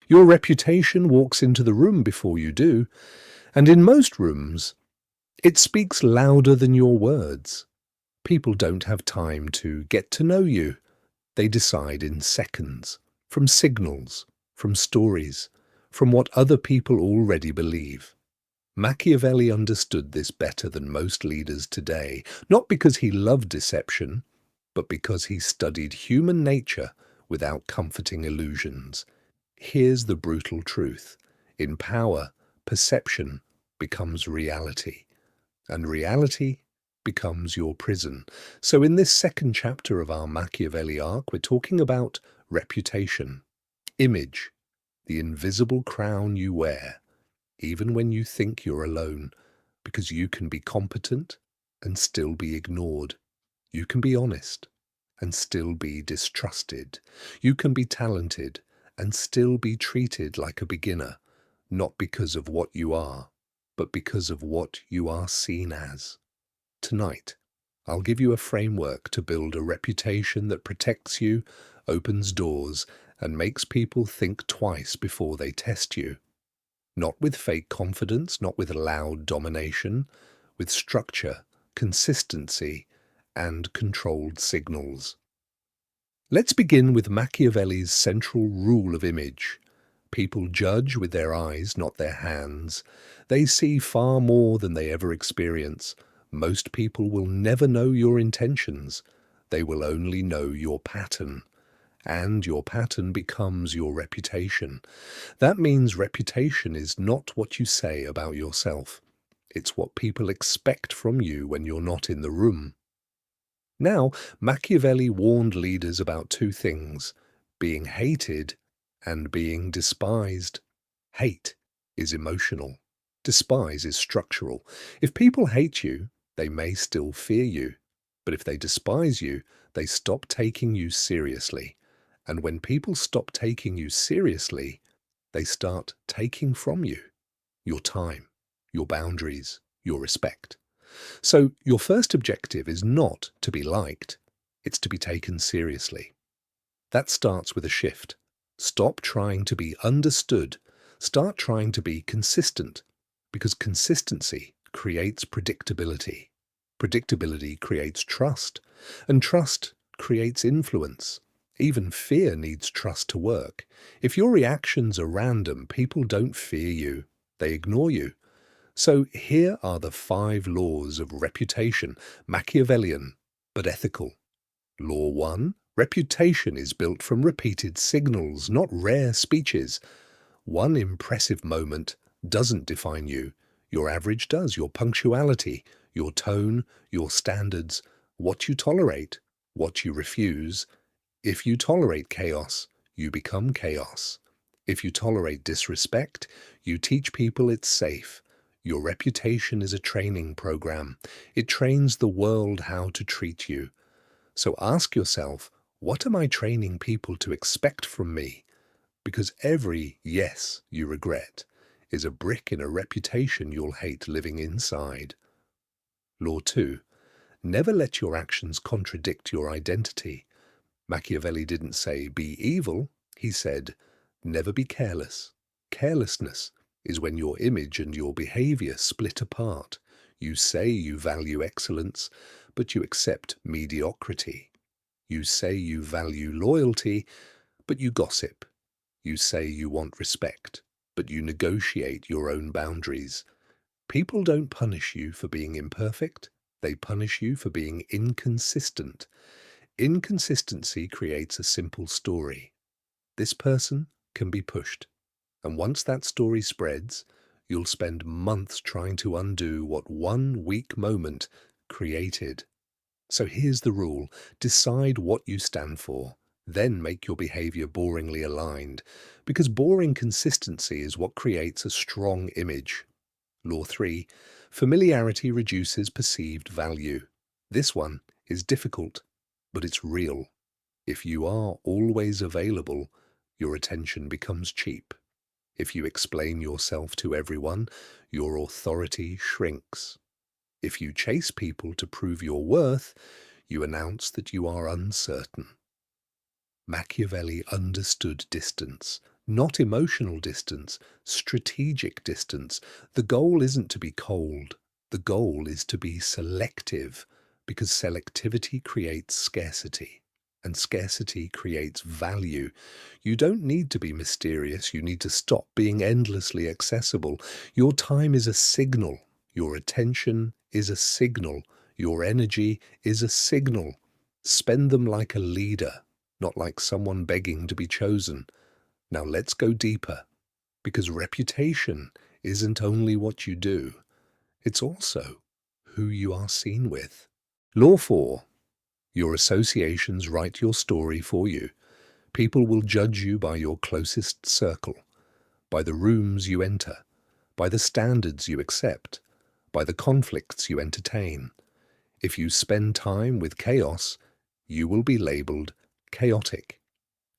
Your reputation walks into the room before you do, and in most rooms, it speaks louder than your words. People don't have time to get to know you. They decide in seconds, from signals, from stories, from what other people already believe. Machiavelli understood this better than most leaders today, not because he loved deception, but because he studied human nature without comforting illusions. Here's the brutal truth. In power, perception becomes reality, and reality becomes your prison. So in this second chapter of our Machiavelli arc, we're talking about reputation, image, the invisible crown you wear, even when you think you're alone, because you can be competent and still be ignored. You can be honest and still be distrusted. You can be talented and still be treated like a beginner, not because of what you are, but because of what you are seen as. Tonight, I'll give you a framework to build a reputation that protects you, opens doors, and makes people think twice before they test you. Not with fake confidence, not with loud domination, with structure, consistency, and controlled signals. Let's begin with Machiavelli's central rule of image. People judge with their eyes, not their hands. They see far more than they ever experience. Most people will never know your intentions. They will only know your pattern. And your pattern becomes your reputation. That means reputation is not what you say about yourself. It's what people expect from you when you're not in the room. Now, Machiavelli warned leaders about two things: being hated and being despised. Hate is emotional. Despise is structural. If people hate you, they may still fear you. But if they despise you, they stop taking you seriously. And when people stop taking you seriously, they start taking from you your time, your boundaries, your respect. So your first objective is not to be liked, it's to be taken seriously. That starts with a shift. Stop trying to be understood. Start trying to be consistent, because consistency creates predictability. Predictability creates trust, and trust creates influence. Even fear needs trust to work. If your reactions are random, people don't fear you. They ignore you. So here are the 5 laws of reputation, Machiavellian, but ethical. Law 1. Reputation is built from repeated signals, not rare speeches. One impressive moment doesn't define you. Your average does. Your punctuality, your tone, your standards, what you tolerate, what you refuse. If you tolerate chaos, you become chaos. If you tolerate disrespect, you teach people it's safe. Your reputation is a training program. It trains the world how to treat you. So ask yourself, what am I training people to expect from me? Because every yes you regret is a brick in a reputation you'll hate living inside. Law 2. Never let your actions contradict your identity. Machiavelli didn't say, be evil. He said, never be careless. Carelessness is when your image and your behavior split apart. You say you value excellence, but you accept mediocrity. You say you value loyalty, but you gossip. You say you want respect, but you negotiate your own boundaries. People don't punish you for being imperfect. They punish you for being inconsistent. Inconsistency creates a simple story. This person can be pushed. And once that story spreads, you'll spend months trying to undo what one weak moment created. So here's the rule. Decide what you stand for. Then make your behavior boringly aligned, because boring consistency is what creates a strong image. Law 3. Familiarity reduces perceived value. This one is difficult, but it's real. If you are always available, your attention becomes cheap. If you explain yourself to everyone, your authority shrinks. If you chase people to prove your worth, you announce that you are uncertain. Machiavelli understood distance, Not emotional distance, strategic distance. The goal isn't to be cold. The goal is to be selective, because selectivity creates scarcity, and scarcity creates value. You don't need to be mysterious. You need to stop being endlessly accessible. Your time is a signal. Your attention is a signal. Your energy is a signal. Spend them like a leader, not like someone begging to be chosen. Now let's go deeper, because reputation isn't only what you do, it's also who you are seen with. Law 4. Your associations write your story for you. People will judge you by your closest circle, by the rooms you enter, by the standards you accept, by the conflicts you entertain. If you spend time with chaos, you will be labeled chaotic.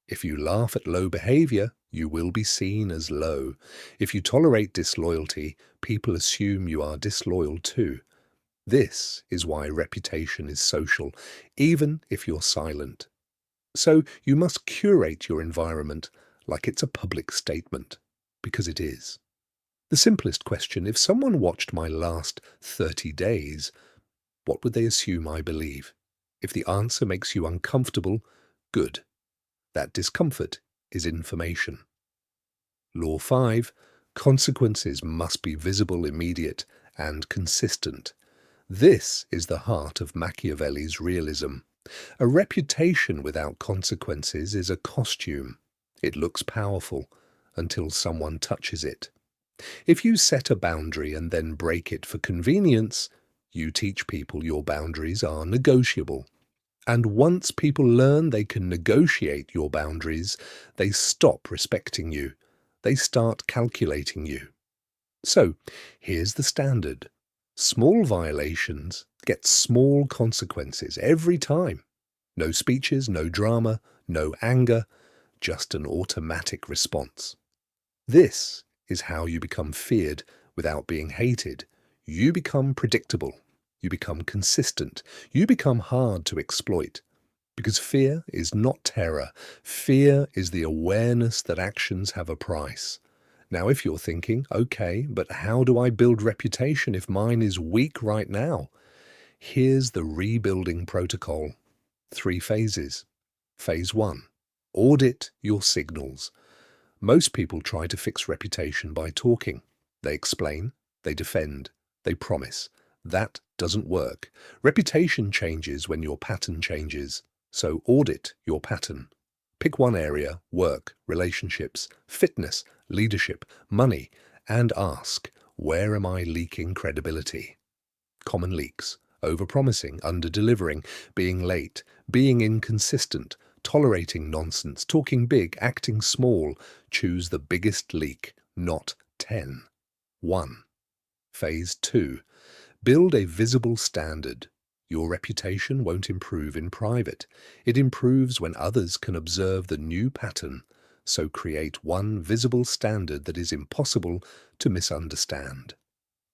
If you laugh at low behavior, you will be seen as low. If you tolerate disloyalty, people assume you are disloyal too. This is why reputation is social, even if you're silent. So you must curate your environment like it's a public statement, because it is. The simplest question: if someone watched my last 30 days, what would they assume I believe? If the answer makes you uncomfortable, good. That discomfort is information. Law 5. Consequences must be visible, immediate, and consistent. This is the heart of Machiavelli's realism. A reputation without consequences is a costume. It looks powerful until someone touches it. If you set a boundary and then break it for convenience, you teach people your boundaries are negotiable. And once people learn they can negotiate your boundaries, they stop respecting you. They start calculating you. So, here's the standard. Small violations get small consequences every time. No speeches, no drama, no anger, just an automatic response. This is how you become feared without being hated. You become predictable. You become consistent. You become hard to exploit. Because fear is not terror. Fear is the awareness that actions have a price. Now, if you're thinking, okay, but how do I build reputation if mine is weak right now? Here's the rebuilding protocol. 3 phases. Phase 1. Audit your signals. Most people try to fix reputation by talking. They explain, they defend, they promise. That doesn't work. Reputation changes when your pattern changes. So audit your pattern. Pick one area: work, relationships, fitness, leadership, money, and ask, where am I leaking credibility? Common leaks: overpromising, underdelivering, being late, being inconsistent, tolerating nonsense, talking big, acting small. Choose the biggest leak, not 10. 1. Phase 2. Build a visible standard. Your reputation won't improve in private. It improves when others can observe the new pattern. So create one visible standard that is impossible to misunderstand.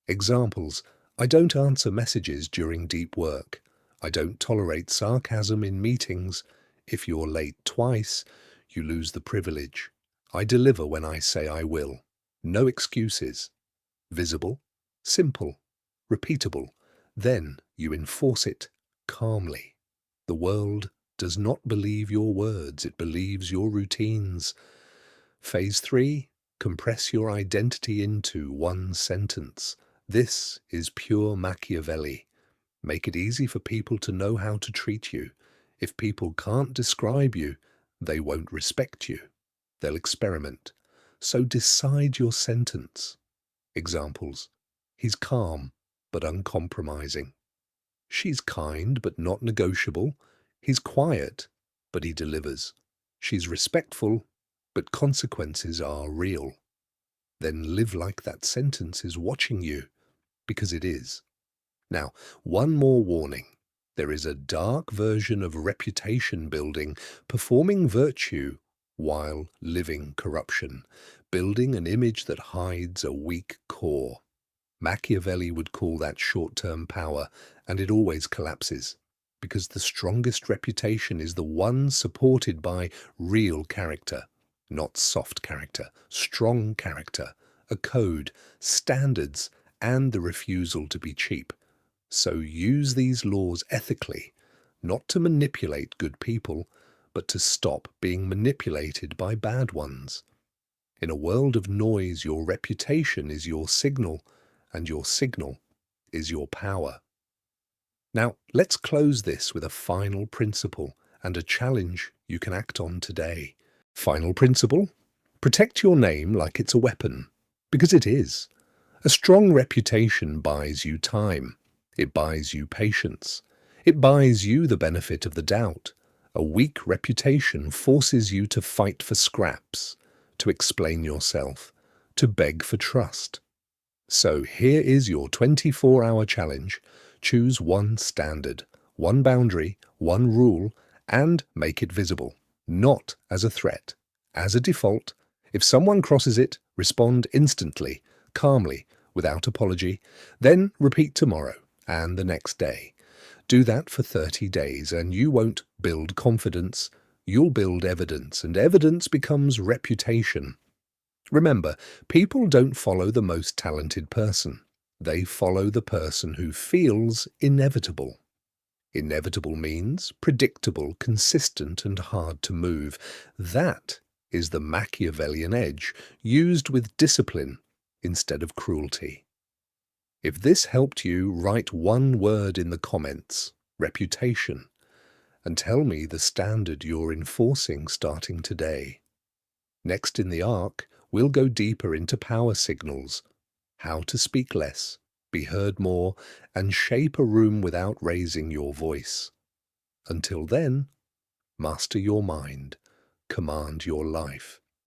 Examples: I don't answer messages during deep work. I don't tolerate sarcasm in meetings. If you're late twice, you lose the privilege. I deliver when I say I will. No excuses. Visible, simple, repeatable. Then you enforce it calmly. The world does not believe your words, it believes your routines. Phase 3. Compress your identity into one sentence. This is pure Machiavelli. Make it easy for people to know how to treat you. If people can't describe you, they won't respect you. They'll experiment. So decide your sentence. Examples: he's calm but uncompromising. She's kind but not negotiable. He's quiet but he delivers. She's respectful but consequences are real. Then live like that sentence is watching you, because it is. Now, one more warning. There is a dark version of reputation building, performing virtue while living corruption, building an image that hides a weak core. Machiavelli would call that short-term power, and it always collapses, because the strongest reputation is the one supported by real character. Not soft character, strong character, a code, standards, and the refusal to be cheap. So use these laws ethically, not to manipulate good people, but to stop being manipulated by bad ones. In a world of noise, your reputation is your signal, and your signal is your power. Now, let's close this with a final principle and a challenge you can act on today. Final principle: protect your name like it's a weapon, because it is. A strong reputation buys you time. It buys you patience. It buys you the benefit of the doubt. A weak reputation forces you to fight for scraps, to explain yourself, to beg for trust. So here is your 24-hour challenge. Choose one standard, one boundary, one rule, and make it visible, not as a threat, as a default. If someone crosses it, respond instantly, calmly, without apology, then repeat tomorrow and the next day. Do that for 30 days and you won't build confidence, you'll build evidence, and evidence becomes reputation. Remember, people don't follow the most talented person. They follow the person who feels inevitable. Inevitable means predictable, consistent, and hard to move. That is the Machiavellian edge, used with discipline instead of cruelty. If this helped you, write one word in the comments, reputation, and tell me the standard you're enforcing starting today. Next in the Arc, we'll go deeper into power signals, how to speak less, be heard more, and shape a room without raising your voice. Until then, master your mind, command your life.